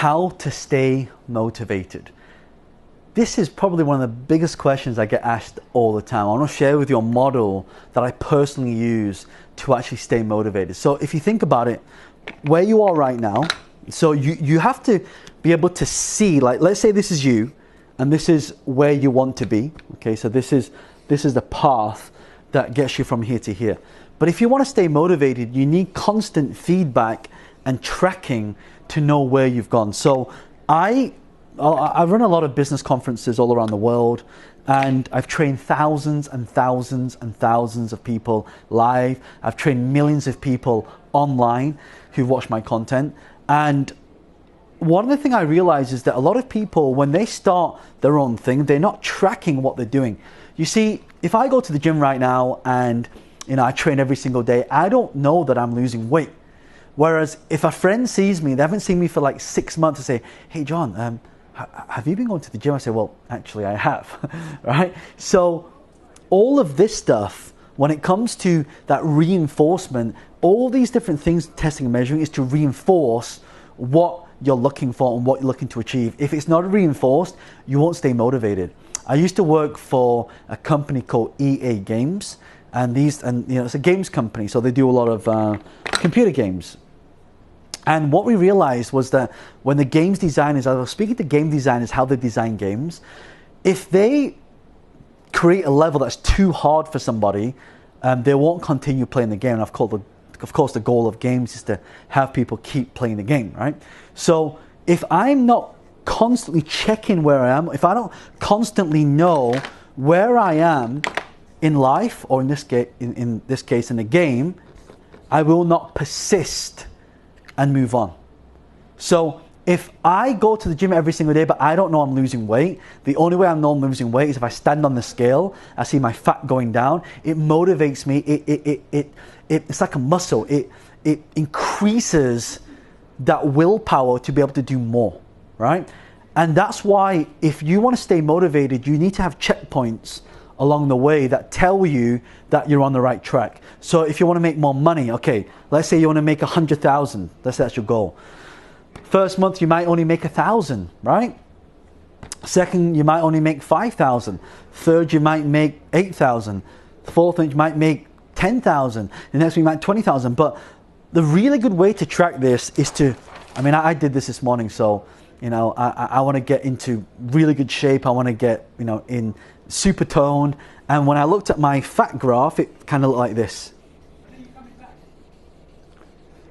how to stay motivated. This is probably one of the biggest questions I get asked all the time. I want to share with you a model that I personally use to actually stay motivated. So if you think about it, where you are right now, so you have to be able to see, like, let's say this is you and this is where you want to be. Okay, so this is the path that gets you from here to here. But if you want to stay motivated, you need constant feedback and tracking to know where you've gone. So I run a lot of business conferences all around the world, and I've trained thousands and thousands and thousands of people live. I've trained millions of people online who've watched my content. And one of the things I realize is that a lot of people, when they start their own thing, they're not tracking what they're doing. You see, if I go to the gym right now and I train every single day, I don't know that I'm losing weight. Whereas if a friend sees me, they haven't seen me for like 6 months, to say, hey John, have you been going to the gym? I say, well, actually I have, right? So all of this stuff, when it comes to that reinforcement, all these different things, testing and measuring, is to reinforce what you're looking for and what you're looking to achieve. If it's not reinforced, you won't stay motivated. I used to work for a company called EA Games, and it's a games company, so they do a lot of computer games. And what we realized was that when the games designers, I was speaking to game designers, how they design games, if they create a level that's too hard for somebody, they won't continue playing the game. And of course, the goal of games is to have people keep playing the game, right? So if I'm not constantly checking where I am, if I don't constantly know where I am in life, or in this case in the game, I will not persist and move on. So if I go to the gym every single day but I don't know I'm losing weight, the only way I know I'm losing weight is if I stand on the scale, I see my fat going down, it motivates me, it's like a muscle, it increases that willpower to be able to do more, right? And that's why if you want to stay motivated, you need to have checkpoints along the way that tell you that you're on the right track. So if you want to make more money, okay, let's say you want to make 100,000, let's say that's your goal. First month you might only make 1,000, right? Second, you might only make 5,000. Third, you might make 8,000. Fourth, you might make 10,000. The next one you might make 20,000. But the really good way to track this is to, I did this morning, so I want to get into really good shape. I want to get in super toned, and when I looked at my fat graph, it kind of looked like this,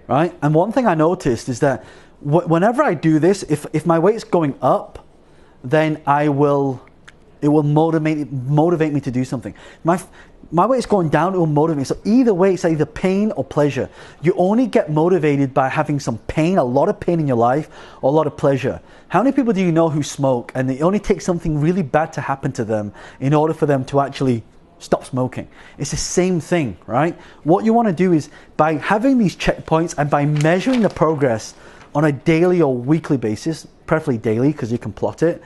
right? And one thing I noticed is that whenever I do this, if my weight's going up, then it will motivate me to do something. My weight's going down, it will motivate me. So either way, it's either pain or pleasure. You only get motivated by having some pain, a lot of pain in your life, or a lot of pleasure. How many people do you know who smoke and it only takes something really bad to happen to them in order for them to actually stop smoking? It's the same thing, right? What you want to do is, by having these checkpoints and by measuring the progress on a daily or weekly basis, preferably daily because you can plot it,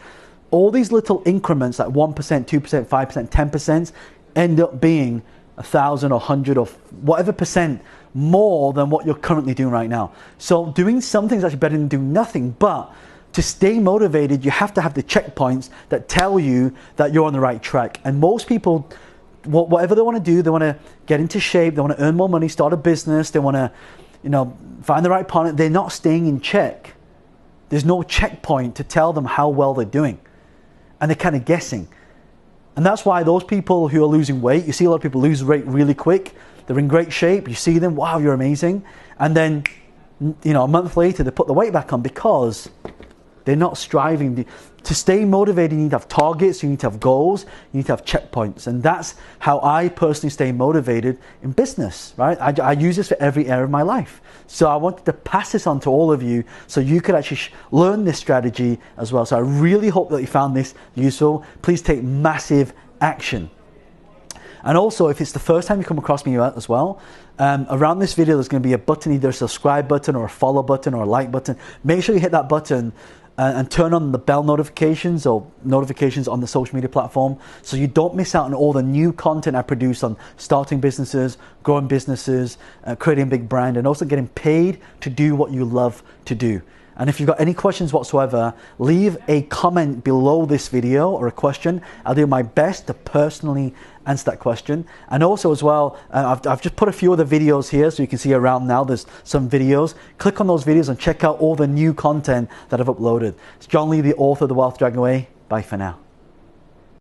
all these little increments like 1%, 2%, 5%, 10% end up being 1,000 or 100 or whatever percent more than what you're currently doing right now. So doing something is actually better than doing nothing. But to stay motivated, you have to have the checkpoints that tell you that you're on the right track. And most people, whatever they want to do, they want to get into shape, they want to earn more money, start a business, they want to find the right partner, they're not staying in check. There's no checkpoint to tell them how well they're doing. And they're kind of guessing. And that's why those people who are losing weight, you see a lot of people lose weight really quick. They're in great shape. You see them, wow, you're amazing. And then, a month later, they put the weight back on because they're not striving. To stay motivated, you need to have targets, you need to have goals, you need to have checkpoints. And that's how I personally stay motivated in business, right? I use this for every area of my life. So I wanted to pass this on to all of you so you could actually learn this strategy as well. So I really hope that you found this useful. Please take massive action. And also, if it's the first time you come across me as well, around this video there's going to be a button, either a subscribe button or a follow button or a like button. Make sure you hit that button and turn on the bell notifications or notifications on the social media platform so you don't miss out on all the new content I produce on starting businesses, growing businesses, creating a big brand, and also getting paid to do what you love to do. And if you've got any questions whatsoever, leave a comment below this video or a question. I'll do my best to personally answer that question. And also as well, I've just put a few other videos here so you can see around now. There's some videos. Click on those videos and check out all the new content that I've uploaded. It's John Lee, the author of The Wealth Dragon Way. Bye for now.